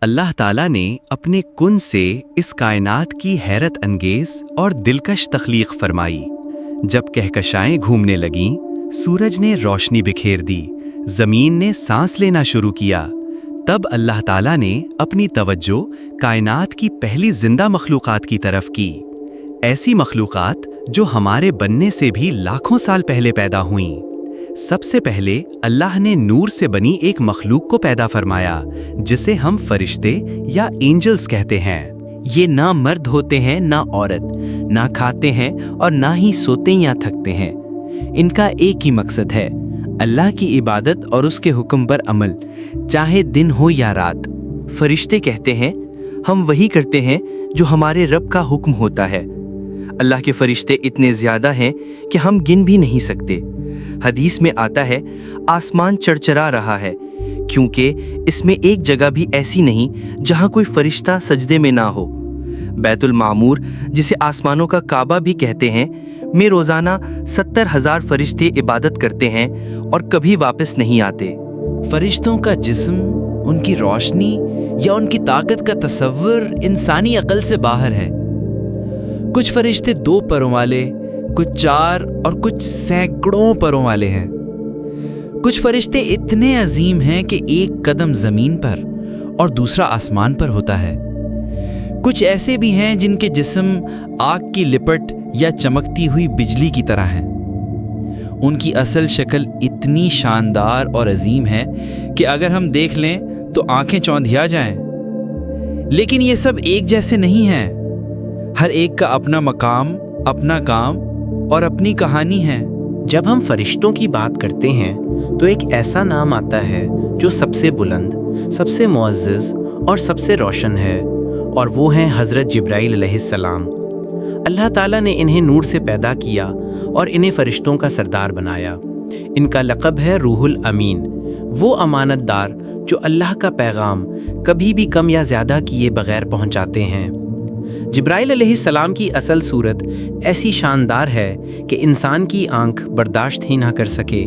اللہ ताला ने अपने कुन से इस कायनात की हैरत अंगेज और दिलकश तख्लीक फरमाई। जब कहकशाएं घूमने लगीं, सूरज ने रोशनी बिखेर दी, ज़मीन ने सांस लेना शुरू किया, तब अल्लाह ताला ने अपनी तवज्जो कायनात की पहली जिंदा मखलूक़ात की तरफ की। ऐसी मखलूक़ात जो हमारे बनने से भी लाखों साल पहले पैदा हुईं। सबसे पहले अल्लाह ने नूर से बनी एक मखलूक को पैदा फरमाया, जिसे हम फरिश्ते या एंजल्स कहते हैं। ये ना मर्द होते हैं ना औरत, ना खाते हैं और ना ही सोते या थकते हैं। इनका एक ही मकसद है, अल्लाह की इबादत और उसके हुक्म पर अमल, चाहे दिन हो या रात। फरिश्ते कहते हैं, हम वही करते हैं जो हमारे रब का हुक्म होता है। अल्लाह के फरिश्ते इतने ज़्यादा हैं कि हम गिन भी नहीं सकते। हदीस में आता है, आसमान चरचरा रहा है क्योंकि इसमें एक जगह भी ऐसी नहीं जहां कोई फरिश्ता सजदे में ना हो। बैतुल मामूर, जिसे आसमानों का काबा भी कहते हैं, में रोज़ाना 70,000 फरिश्ते इबादत करते हैं और कभी वापस नहीं आते। फरिश्तों का जिस्म, उनकी रोशनी या उनकी ताकत का तसव्वुर इंसानी अकल से बाहर है। कुछ फरिश्ते 2 परों वाले, कुछ 4 और कुछ सैकड़ों परों वाले हैं। कुछ फरिश्ते इतने अजीम हैं कि एक कदम जमीन पर और दूसरा आसमान पर होता है। कुछ ऐसे भी हैं जिनके जिस्म आग की लिपट या चमकती हुई बिजली की तरह हैं। उनकी असल शक्ल इतनी शानदार और अजीम है कि अगर हम देख लें तो आंखें चौंधिया जाएं। लेकिन ये सब एक जैसे नहीं हैं। हर एक का अपना मकाम, अपना काम और अपनी कहानी है। जब हम फरिश्तों की बात करते हैं तो एक ऐसा नाम आता है जो सबसे बुलंद, सबसे मुअज़्ज़ज़ और सबसे रोशन है, और वो हैं हज़रत जिब्राईल अलैहिस्सलाम। अल्लाह ताला ने इन्हें नूर से पैदा किया और इन्हें फरिश्तों का सरदार बनाया। इनका लक़ब है रूहुल अमीन, वो अमानतदार जो अल्लाह का पैगाम कभी भी कम या ज़्यादा किए बग़ैर पहुँचाते हैं। जिब्राईल अलैहिस्सलाम की असल सूरत ऐसी शानदार है कि इंसान की आंख बर्दाश्त ही ना कर सके।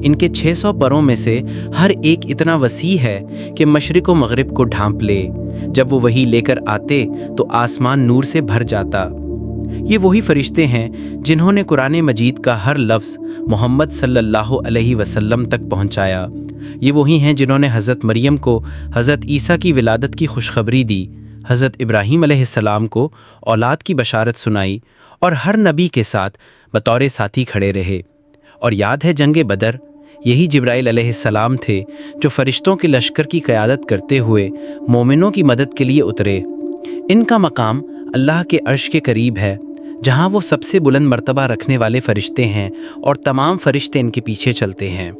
इनके 600 परों में से हर एक इतना वसी है कि मशरिक़ व मग़रिब को ढांप ले। जब वो वही लेकर आते तो आसमान नूर से भर जाता। ये वही फरिश्ते हैं जिन्होंने कुरान मजीद का हर लफ्ज़ मोहम्मद सल्लल्लाहु अलैहि वसल्लम तक पहुँचाया। ये वही हैं जिन्होंने हज़रत मरियम को हज़रत ईसा की विलादत की खुशखबरी दी, हज़रत इब्राहीम अलैहिस्सलाम को औलाद की बशारत सुनाई और हर नबी के साथ बतौर साथी खड़े रहे। और याद है जंग बदर, यही जिब्राईल अलैहिस्सलाम थे जो फरिश्तों के लश्कर की क़यादत करते हुए मोमिनों की मदद के लिए उतरे। इनका मकाम अल्लाह के अर्श के करीब है, जहाँ वो सबसे बुलंद मर्तबा रखने वाले फ़रिश्ते हैं और तमाम फ़रिश्ते इनके पीछे चलते हैं।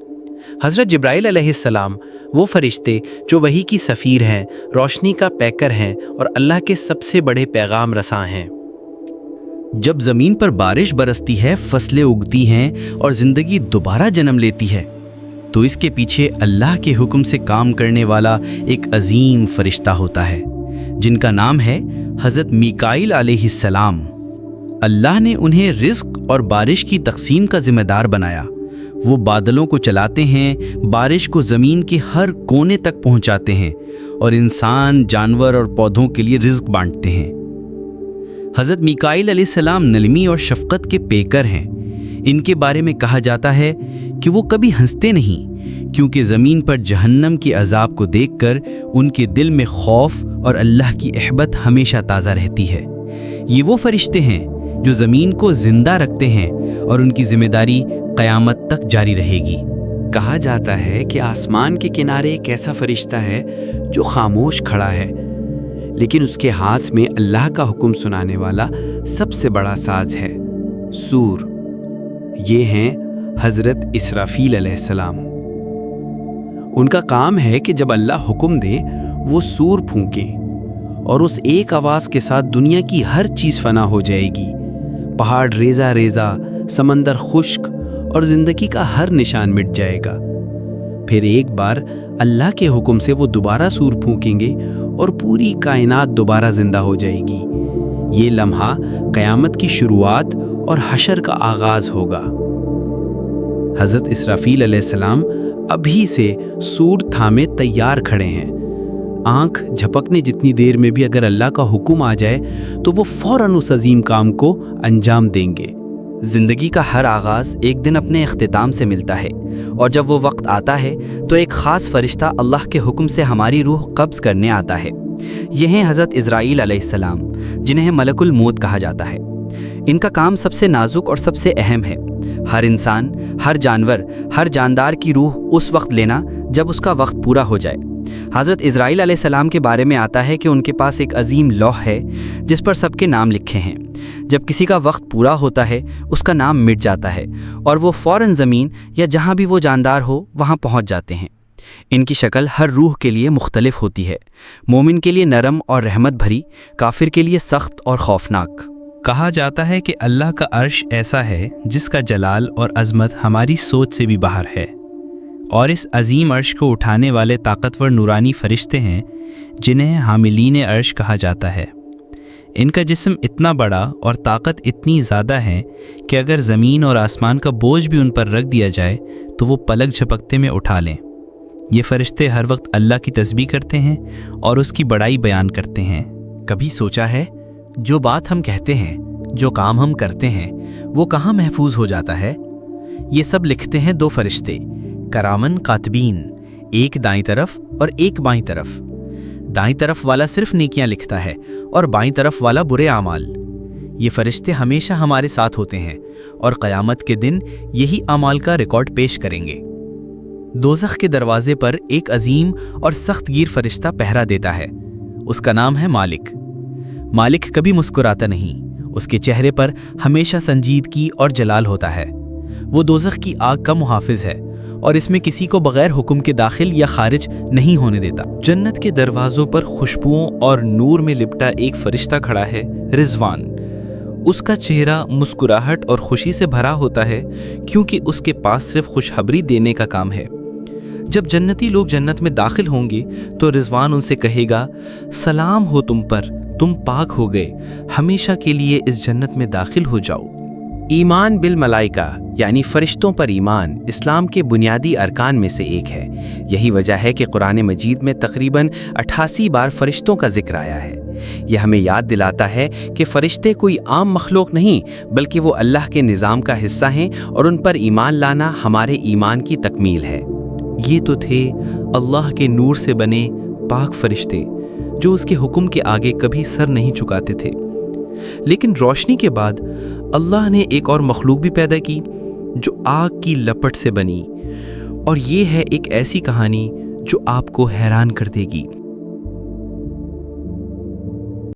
हज़रत जिब्राईल अलैहिस्सलाम वो फरिश्ते जो वही की सफ़ीर हैं, रोशनी का पैकर हैं और अल्लाह के सबसे बड़े पैगाम रसां हैं। जब ज़मीन पर बारिश बरसती है, फसलें उगती हैं और ज़िंदगी दोबारा जन्म लेती है, तो इसके पीछे अल्लाह के हुक्म से काम करने वाला एक अजीम फरिश्ता होता है, जिनका नाम है हज़रत मीकाईल अलैहिस्सलाम। अल्लाह ने उन्हें रिज़्क़ और बारिश की तक़सीम का ज़िम्मेदार बनाया। वो बादलों को चलाते हैं, बारिश को ज़मीन के हर कोने तक पहुंचाते हैं और इंसान, जानवर और पौधों के लिए रिज़्क़ बांटते हैं। हज़रत मीकाईल अलैहिस्सलाम नरमी और शफ़क़त के पेकर हैं। इनके बारे में कहा जाता है कि वो कभी हंसते नहीं, क्योंकि ज़मीन पर जहन्नम के अज़ाब को देखकर उनके दिल में खौफ और अल्लाह की अहबत हमेशा ताज़ा रहती है। ये वो फरिश्ते हैं जो ज़मीन को ज़िंदा रखते हैं और उनकी ज़िम्मेदारी क़यामत तक जारी रहेगी। कहा जाता है कि आसमान के किनारे एक ऐसा फरिश्ता है जो खामोश खड़ा है, लेकिन उसके हाथ में अल्लाह का हुक्म सुनाने वाला सबसे बड़ा साज है, सूर। ये हैं हज़रत इसराफील अलैहिस्सलाम। उनका काम है कि जब अल्लाह हुक्म दे वो सूर फूंकें और उस एक आवाज़ के साथ दुनिया की हर चीज़ फना हो जाएगी। पहाड़ रेजा रेजा, समंदर खुश्क और ज़िंदगी का हर निशान मिट जाएगा। फिर एक बार अल्लाह के हुक्म से वो दोबारा सूर फूंकेंगे और पूरी कायनात दोबारा ज़िंदा हो जाएगी। ये लम्हा क़यामत की शुरुआत और हशर का आगाज़ होगा। हज़रत इसराफील अलैहिस्सलाम अभी से सूर थामे तैयार खड़े हैं। आंख झपकने जितनी देर में भी अगर अल्लाह का हुक्म आ जाए तो वो फौरन उस अजीम काम को अंजाम देंगे। ज़िंदगी का हर आगाज़ एक दिन अपने इख्तिताम से मिलता है, और जब वो वक्त आता है तो एक ख़ास फरिश्ता अल्लाह के हुक्म से हमारी रूह कब्ज़ करने आता है। ये हैं हज़रत इज़राइल अलैहिस्सलाम, जिन्हें मलकुल मौत कहा जाता है। इनका काम सबसे नाजुक और सबसे अहम है। हर इंसान, हर जानवर, हर जानदार की रूह उस वक्त लेना जब उसका वक्त पूरा हो जाए। हज़रत इज़राइल अलैहिस्सलाम के बारे में आता है कि उनके पास एक अजीम लौह है जिस पर सबके नाम लिखे हैं। जब किसी का वक्त पूरा होता है उसका नाम मिट जाता है और वो फ़ौरन ज़मीन या जहाँ भी वो जानदार हो वहाँ पहुँच जाते हैं। इनकी शक्ल हर रूह के लिए मुख्तलिफ होती है, मोमिन के लिए नरम और रहमत भरी, काफिर के लिए सख्त और खौफनाक। कहा जाता है कि अल्लाह का अर्श ऐसा है जिसका जलाल और अज़मत हमारी सोच से भी बाहर है, और इस अजीम अर्श को उठाने वाले ताकतवर नूरानी फरिश्ते हैं जिन्हें हामिलीन अर्श कहा जाता है। इनका जिस्म इतना बड़ा और ताकत इतनी ज़्यादा है कि अगर ज़मीन और आसमान का बोझ भी उन पर रख दिया जाए तो वो पलक झपकते में उठा लें। ये फरिश्ते हर वक्त अल्लाह की तस्बीह करते हैं और उसकी बड़ाई बयान करते हैं। कभी सोचा है जो बात हम कहते हैं, जो काम हम करते हैं, वो कहाँ महफूज हो जाता है? ये सब लिखते हैं दो फरिश्ते, करामन कातबीन, एक दाईं तरफ और एक बाईं तरफ। दाईं तरफ वाला सिर्फ नेकियां लिखता है और बाईं तरफ वाला बुरे आमाल। ये फरिश्ते हमेशा हमारे साथ होते हैं और क़यामत के दिन यही आमाल का रिकॉर्ड पेश करेंगे। दोज़ख के दरवाजे पर एक अजीम और सख्तगीर फरिश्ता पहरा देता है। उसका नाम है मालिक। मालिक कभी मुस्कुराता नहीं, उसके चेहरे पर हमेशा संजीदगी और जलाल होता है। वो दोज़ख की आग का मुहाफिज है और इसमें किसी को बगैर हुक्म के दाखिल या खारिज नहीं होने देता। जन्नत के दरवाज़ों पर खुशबुओं और नूर में लिपटा एक फरिश्ता खड़ा है, रिजवान। उसका चेहरा मुस्कुराहट और खुशी से भरा होता है क्योंकि उसके पास सिर्फ खुशखबरी देने का काम है। जब जन्नती लोग जन्नत में दाखिल होंगे तो रिजवान उनसे कहेगा, सलाम हो तुम पर, तुम पाक हो गए, हमेशा के लिए इस जन्नत में दाखिल हो जाओ। ईमान बिल मलाइका यानी फरिश्तों पर ईमान इस्लाम के बुनियादी अरकान में से एक है। यही वजह है कि कुरान मजीद में तकरीबन 88 बार फरिश्तों का जिक्र आया है। यह हमें याद दिलाता है कि फरिश्ते कोई आम मखलूक नहीं बल्कि वो अल्लाह के निज़ाम का हिस्सा हैं और उन पर ईमान लाना हमारे ईमान की तकमील है। ये तो थे अल्लाह के नूर से बने पाक फरिश्ते जो उसके हुक्म के आगे कभी सर नहीं झुकाते थे। लेकिन रोशनी के बाद अल्लाह ने एक और मखलूक भी पैदा की जो आग की लपट से बनी, और ये है एक ऐसी कहानी जो आपको हैरान कर देगी।